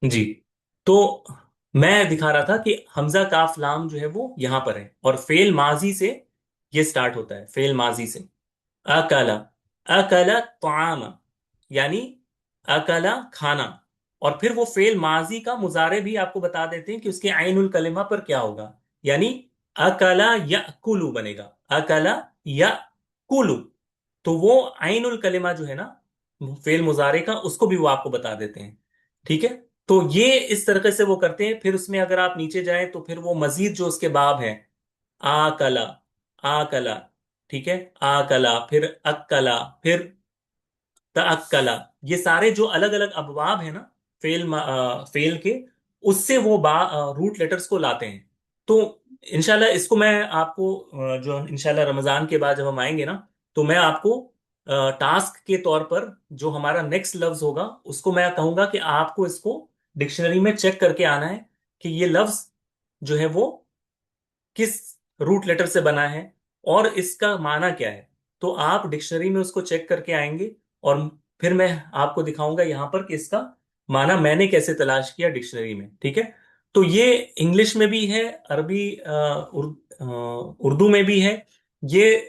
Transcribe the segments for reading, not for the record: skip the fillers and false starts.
जी। तो मैं दिखा रहा था कि हमजा काफ लाम जो है वो यहां पर है, और फेल माजी से ये स्टार्ट होता है, फेल माजी से। अकला, अकला ताम, यानी अकला खाना। और फिर वो फेल माजी का मुजारे भी आपको बता देते हैं कि उसके आइनुल कलिमा पर क्या होगा, यानी अकला यकुलु बनेगा, अकला यकुलु। तो वो आइनुल कलिमा जो है ना फेल मुजारे का, उसको भी वो आपको बता देते हैं। ठीक है। तो ये इस तरीके से वो करते हैं। फिर उसमें अगर आप नीचे जाएं तो फिर वो मजीद जो उसके बाब हैं, आकला, आकला, ठीक है, आकला, फिर अक्कला, फिर तअक्कला, ये सारे जो अलग अलग अबवाब है ना फेल के, उससे वो रूट लेटर्स को लाते हैं। तो इंशाल्लाह इसको मैं आपको जो इंशाल्लाह रमजान के बाद जब हम आएंगे ना, तो मैं आपको टास्क के तौर पर जो हमारा नेक्स्ट लफ्ज होगा उसको मैं कहूंगा कि आपको इसको डिक्शनरी में चेक करके आना है कि ये लफ्ज जो है वो किस रूट लेटर से बना है और इसका माना क्या है। तो आप डिक्शनरी में उसको चेक करके आएंगे, और फिर मैं आपको दिखाऊंगा यहां पर कि इसका माना मैंने कैसे तलाश किया डिक्शनरी में। ठीक है। तो ये इंग्लिश में भी है, अरबी उर्दू में भी है। ये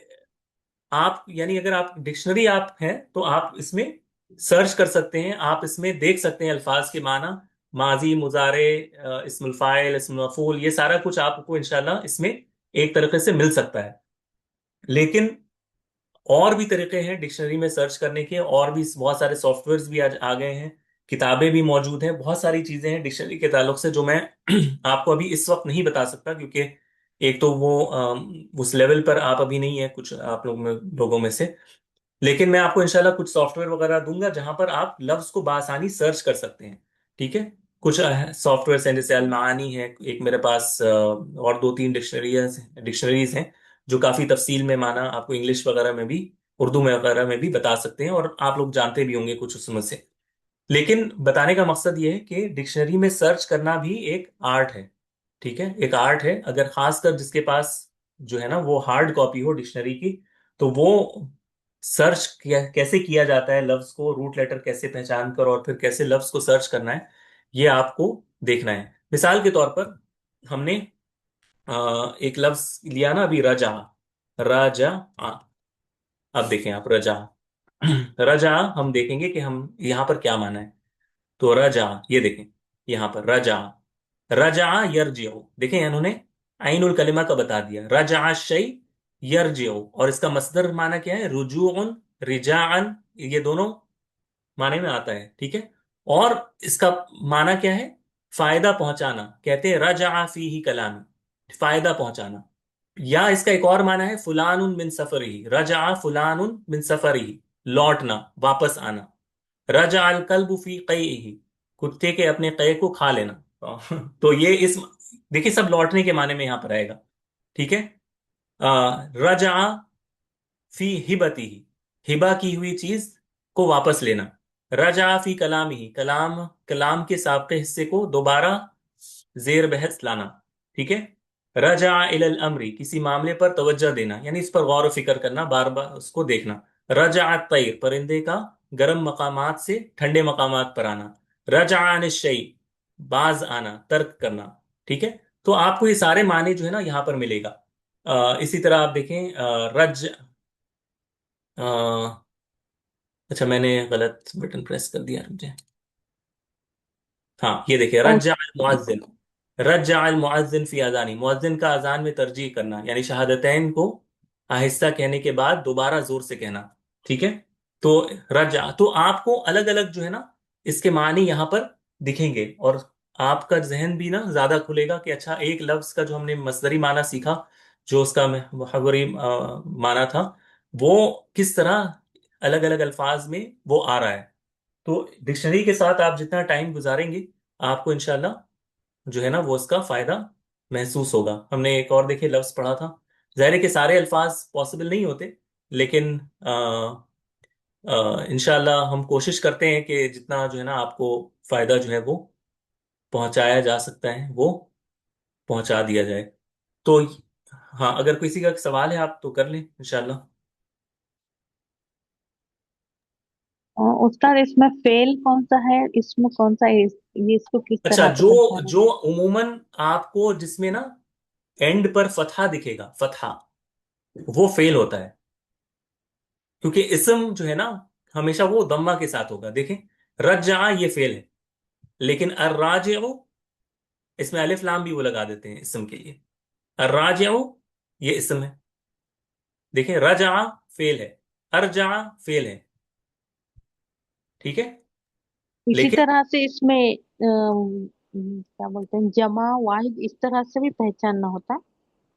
आप यानी अगर आप डिक्शनरी आप हैं तो आप इसमें सर्च कर सकते हैं, आप इसमें देख सकते हैं अल्फाज के माना, माजी, मुजारे, इस्मुल फाइल, इस्मुल मफूल, ये सारा कुछ आपको इंशाल्लाह इसमें एक तरीके से मिल सकता है। लेकिन और भी तरीके हैं डिक्शनरी में सर्च करने के, और भी बहुत सारे सॉफ्टवेयर्स भी आज आ गए हैं, किताबें भी मौजूद हैं, बहुत सारी चीजें हैं डिक्शनरी के ताल्लुक से जो मैं आपको अभी इस वक्त नहीं बता सकता, क्योंकि एक तो वो उस लेवल पर आप अभी नहीं है कुछ आप लोगों में से। लेकिन मैं आपको इंशाल्लाह कुछ सॉफ्टवेयर वगैरह दूंगा जहां पर आप लफ्ज को बासानी सर्च कर सकते हैं। ठीक है। कुछ सॉफ्टवेयर हैं जैसे अलमानी है एक मेरे पास, और दो तीन डिक्शनरीज डिक्शनरीज हैं जो काफी तफसील में माना आपको इंग्लिश वगैरह में भी, उर्दू में वगैरह में भी बता सकते हैं, और आप लोग जानते भी होंगे कुछ उसमें से। लेकिन बताने का मकसद ये है कि डिक्शनरी में सर्च करना भी एक आर्ट है। ठीक है, एक आर्ट है। अगर खासकर जिसके पास जो है ना वो हार्ड कॉपी हो डिक्शनरी की, तो वो सर्च कैसे किया जाता है लफ्ज को, रूट लेटर कैसे पहचान कर और फिर कैसे लफ्ज को सर्च करना है, ये आपको देखना है। मिसाल के तौर पर हमने एक लफ्ज लिया ना अभी, रजा, रजा। अब देखें आप रजा, रजा, हम देखेंगे कि हम यहां पर क्या माना है। तो रजा, ये देखें यहां पर रजा, रजा यरजिउ, देखें इन्होंने आइनुल कलिमा का बता दिया, रजा शै यरजिउ, और इसका मसदर माना क्या है, रुजूउन, रिजाअन, ये दोनों माने में आता है। ठीक है। और इसका माना क्या है, फायदा पहुंचाना, कहते हैं रजा फीही कलामी, फायदा पहुंचाना। या इसका एक और माना है फुलानुन मिन सफरी, रजा फुलानुन मिन सफरी, लौटना, वापस आना। रजा अल कल्बु फी कईही, कुत्ते के अपने कई को खा लेना। तो ये इस देखिए सब लौटने के माने में यहां पर आएगा। ठीक है। रजा फी हिबती ही, हिबा की हुई चीज को वापस लेना। रजा फी कलामी ही, कलाम, कलाम के साबके हिस्से को दोबारा जेर बहस लाना। ठीक है। रजा इलल अमरी, किसी मामले पर तवज्जो देना, यानी इस पर गौर व फिक्र करना, बार बार उसको देखना। रजा तैर, परिंदे का गर्म मकामात से ठंडे मकामात पर आना। रजा अनिश्चय, बाज आना, तर्क करना। ठीक है। तो आपको ये सारे माने जो है ना यहाँ पर मिलेगा। इसी तरह आप देखें अ, अच्छा मैंने गलत बटन प्रेस कर दिया, मुझे। हाँ ये देखिए, रज्जा अल मुअज्जिन, रज्जा अल मुअज्जिन फी अजानी, मुअज्जिन का अजान में तरजीह करना, यानी शहादतैन को आहिस्ता कहने के बाद दोबारा जोर से कहना। ठीक है। तो रज्जा, तो आपको अलग अलग जो है ना इसके मानी यहाँ पर दिखेंगे, और आपका जहन भी ना ज्यादा खुलेगा कि अच्छा एक लफ्ज का जो हमने मसदरी माना सीखा, जो उसका मुहावरी माना था, वो किस तरह अलग अलग अल्फाज में वो आ रहा है। तो डिक्शनरी के साथ आप जितना टाइम गुजारेंगे, आपको इंशाल्लाह जो है ना वो उसका फायदा महसूस होगा। हमने एक और देखे लफ्ज पढ़ा था, ज़ाहिर है कि सारे अल्फाज पॉसिबल नहीं होते, लेकिन इंशाल्लाह हम कोशिश करते हैं कि जितना जो है ना आपको फायदा जो है वो पहुंचाया जा सकता है वो पहुंचा दिया जाए। तो हाँ, अगर किसी का सवाल है आप तो कर लें इंशाल्लाह। उस्ताद, इसमें फेल कौन सा है, इसमें कौन सा है, ये इसको किस अच्छा, तरह से जो जो पहचानेंगे? उमूमन आपको जिसमें ना एंड पर फतहा दिखेगा, फतहा, वो फेल होता है। क्योंकि इसम जो है ना, हमेशा वो दम्मा के साथ होगा। देखें, रज्जा ये फेल है, लेकिन अर्राजिउ, इसमें अलिफ लाम भी वो लगा देते हैं इसम के लिए। अर्राजिउ ये इसम है। देखें, रजा फेल है, अरजा फेल है। ठीक है। इसी लेकिन तरह से इसमें क्या बोलते हैं, जमा वाहिद, इस तरह से भी पहचानना होता है?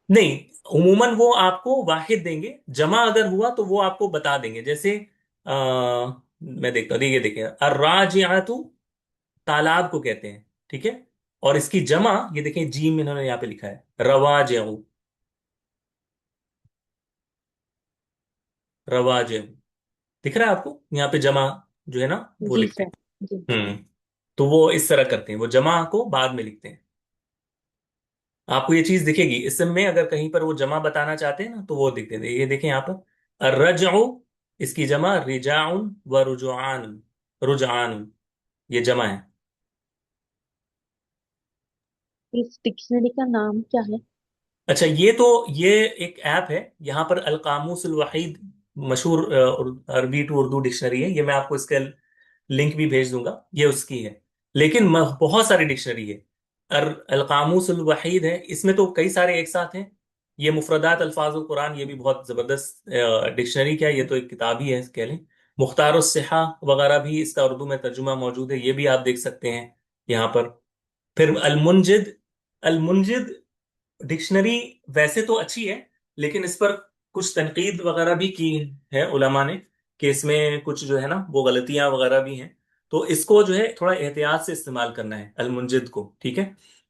नहीं, उमूमन वो आपको वाहिद देंगे, जमा अगर हुआ तो वो आपको बता देंगे। जैसे मैं देखता हूँ, ये देखिए, अर्राजिआतु तालाब को कहते हैं। ठीक है। और इसकी जमा ये देखें, जीम इन्होंने यहाँ पे लिखा है, रवाजिउ, रवाजिउ। दिख रहा है आपको यहाँ पे जमा जो है ना, वो जी लिखते सर। हैं। जी। तो वो इस तरह करते हैं, वो जमा को बाद में लिखते हैं। आपको ये चीज दिखेगी इसम में, अगर कहीं पर वो जमा बताना चाहते हैं ना तो वो दिखते हैं। ये देखें यहाँ पर अर्रजउ, इसकी जमा रिजाउन व रुजुआन, रुजान, ये जमा है। इस डिक्शनरी का नाम क्या है? अच्छा, ये एक ऐप है यहाँ पर, अल कामूस अल वहीद, मशहूर अरबी टू उर्दू डिक्शनरी है ये। मैं आपको इसका लिंक भी भेज दूंगा, ये उसकी है। लेकिन बहुत सारी डिक्शनरी है। अल कामूस अल वहीद है, इसमें तो कई सारे एक साथ हैं। ये मुफरदात अल्फाजुल कुरान, ये भी बहुत जबरदस्त डिक्शनरी, क्या है, ये तो एक किताब ही है कह लें। मुख्तार सिहा वगैरह भी इसका उर्दू में तर्जुमा मौजूद है, ये भी आप देख सकते हैं यहाँ पर। फिर अल मुंजिद, अल मुंजिद डिक्शनरी वैसे तो अच्छी है, लेकिन इस पर कुछ तनकीद वगैरह भी की है उलमा ने, कि इसमें कुछ जो है ना वो गलतियां वगैरह भी हैं। तो इसको जो है थोड़ा एहतियात से इस्तेमाल करना है अलमुंजिद को। ठीक है।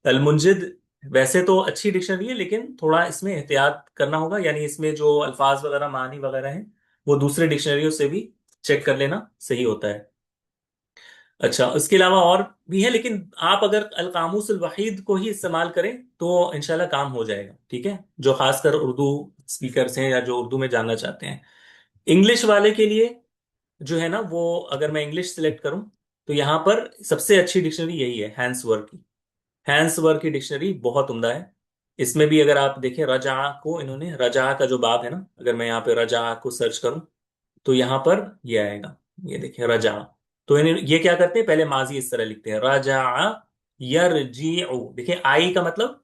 अलमुंजिद वैसे तो अच्छी डिक्शनरी है, लेकिन थोड़ा इसमें एहतियात करना होगा, यानी इसमें जो अल्फाज वगैरह, मानी वगैरह हैं, वो दूसरे डिक्शनरियों से भी चेक कर लेना सही होता है। अच्छा, उसके अलावा और भी है, लेकिन आप अगर अल कामूस अल वहीद को ही इस्तेमाल करें तो इंशाल्लाह काम हो जाएगा। ठीक है, जो खासकर उर्दू स्पीकर्स हैं या जो उर्दू में जानना चाहते हैं। इंग्लिश वाले के लिए जो है ना वो, अगर मैं इंग्लिश सिलेक्ट करूं तो यहाँ पर सबसे अच्छी डिक्शनरी यही है, हैंसवर्थ की। हैंसवर्थ की डिक्शनरी बहुत उम्दा है। इसमें भी अगर आप देखें, रजा को इन्होंने, रजा का जो बाब है ना, अगर मैं यहाँ पे रजा को सर्च करूं तो यहाँ पर ये आएगा। ये देखिए, रजा। तो इन्हें ये क्या करते हैं, पहले माजी इस तरह लिखते हैं, रजा यरजीउ। देखिए, आई का मतलब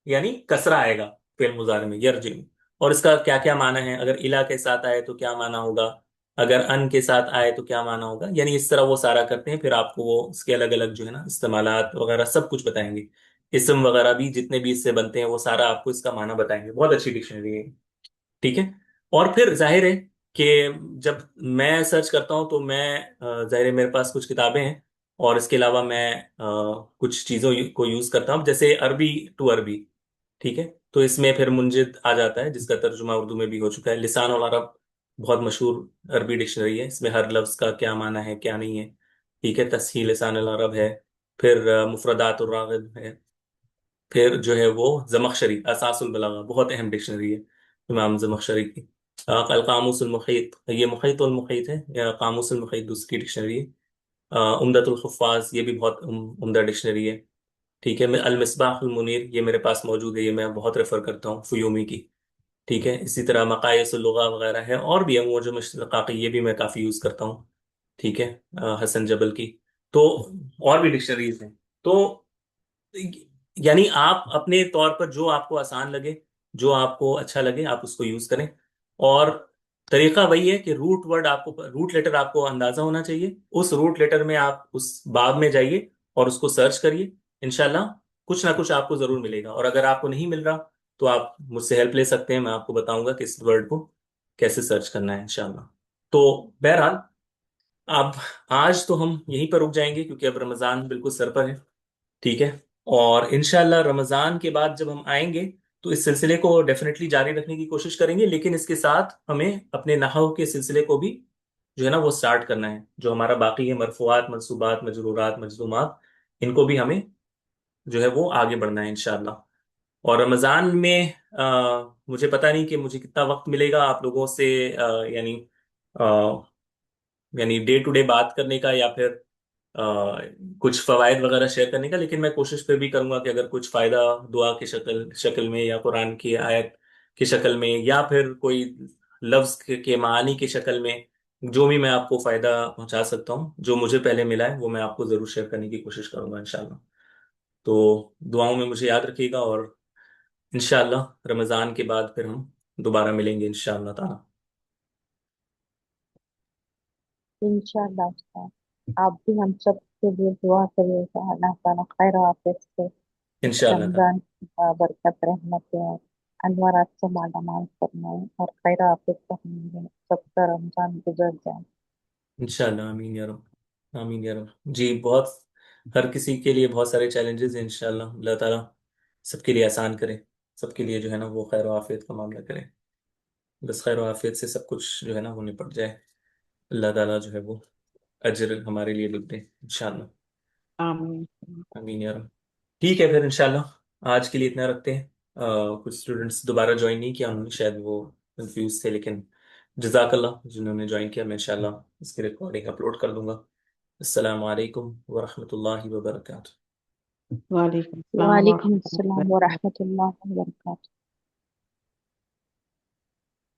यानी कसरा आएगा फिर मुजारे में, यरजीउ। और इसका क्या क्या माना है, अगर इला के साथ आए तो क्या माना होगा, अगर अन के साथ आए तो क्या माना होगा, यानी इस तरह वो सारा करते हैं। फिर आपको वो इसके अलग अलग जो है ना इस्तेमालात वगैरह सब कुछ बताएंगे। इसम वगैरह भी जितने भी इससे बनते हैं वो सारा आपको इसका माना बताएंगे। बहुत अच्छी डिक्शनरी है। ठीक है। और फिर जाहिर है कि जब मैं सर्च करता हूं तो मैं जाहिर है मेरे पास कुछ किताबें हैं, और इसके अलावा मैं कुछ चीज़ों को यूज़ करता हूं, जैसे अरबी टू अरबी। ठीक है। तो इसमें फिर मुंजिद आ जाता है, जिसका तर्जुमा उर्दू में भी हो चुका है। लिसान उल अरब बहुत मशहूर अरबी डिक्शनरी है, इसमें हर लफ्ज़ का क्या माना है क्या नहीं है। ठीक है। तस्हील लिसान उल अरब है। फिर मुफरदात उर रागिब है। फिर जो है वो जमख्शरी, असासुल बलागा, बहुत अहम डिक्शनरी है इमाम जमख्शरी की। अल कामूसुल मुहीत, ये मुहीतुल मुहीत है, या कामूसुल मुहीत दूसरी डिक्शनरी है। उम्दतुल हुफ़्फ़ाज़, ये भी बहुत उम्दा डिक्शनरी है। ठीक है। मैं अल मिसबाहुल मुनीर, ये मेरे पास मौजूद है, ये मैं बहुत रेफर करता हूँ, फयूमी की। ठीक है। इसी तरह मकायिसुल लुगा वगैरह है, और भी है, वो जो मशतक़ाक़ी, ये भी मैं काफ़ी यूज़ करता हूँ। ठीक है। हसन जबल की। तो और भी डिक्शनरीज हैं। तो यानी आप अपने तौर पर जो आपको आसान लगे, जो आपको अच्छा लगे, आप उसको यूज करें। और तरीका वही है कि रूट वर्ड आपको, रूट लेटर आपको अंदाजा होना चाहिए। उस रूट लेटर में आप उस बाब में जाइए और उसको सर्च करिए। इंशाल्लाह कुछ ना कुछ आपको जरूर मिलेगा। और अगर आपको नहीं मिल रहा तो आप मुझसे हेल्प ले सकते हैं, मैं आपको बताऊंगा कि इस वर्ड को कैसे सर्च करना है इंशाल्लाह। तो बहरहाल, अब आज तो हम यहीं पर रुक जाएंगे, क्योंकि अब रमजान बिल्कुल सर पर है। ठीक है। और इंशाल्लाह रमज़ान के बाद जब हम आएंगे तो इस सिलसिले को डेफिनेटली जारी रखने की कोशिश करेंगे, लेकिन इसके साथ हमें अपने नहव के सिलसिले को भी जो है ना वो स्टार्ट करना है। जो हमारा बाकी है, मरफूआत, मंसूबात, मजरूरात, मजलूमात, इनको भी हमें जो है वो आगे बढ़ना है इंशाल्लाह। और रमज़ान में मुझे पता नहीं कि मुझे कितना वक्त मिलेगा आप लोगों से, यानी यानी डे टू डे बात करने का या फिर कुछ फवायद वगैरह शेयर करने का, लेकिन मैं कोशिश फिर भी करूंगा कि अगर कुछ फायदा दुआ की शक्ल शक्ल में या कुरान की आयत की शक्ल में या फिर कोई लफ्ज के मानी की शक्ल में, जो भी मैं आपको फायदा पहुंचा सकता हूँ, जो मुझे पहले मिला है वो मैं आपको जरूर शेयर करने की कोशिश करूंगा इंशाल्लाह। तो दुआओं में मुझे याद रखिएगा, और इंशाल्लाह रमजान के बाद फिर हम दोबारा मिलेंगे इंशाल्लाह ताला। इंशाल्लाह उस्ताद, आप भी हम सब के लिए दुआ करिएगा, अल्लाह ताला खैर आफियत से इस इंशाल्लाह ताला। रमजान की बरकत रहमत और अनवारात से मालामाल फरमाए और खैर आफियत से हम सबका रमजान गुजर जाए। इंशाल्लाह आमीन या रब, आमीन या रब जी। बहुत, हर किसी के लिए बहुत सारे चैलेंजेस हैं, इंशाल्लाह अल्लाह ताला सबके लिए आसान करे, सबके लिए जो है ना वो खैर आफियत का मामला करे, बस खैर आफियत से सब कुछ जो है ना वो निपट जाए, अल्लाह ताला जो है वो अजर हमारे लिए लिख दे इंशाल्लाह। आमीन। आमीन या रब। ठीक है फिर इंशाल्लाह आज के लिए इतना रखते हैं। कुछ स्टूडेंट्स दोबारा ज्वाइन नहीं किया उन्होंने, शायद वो कंफ्यूज थे, लेकिन जजाकल्लाह जिन्होंने ज्वाइन किया, मैं इंशाल्लाह इसकी रिकॉर्डिंग अपलोड कर दूंगा। अस्सलामु अलैकुम वरहमतुल्लाहि वबरकातुहू। वालेकुम अस्सलाम व रहमतुल्लाहि व बरकातहू।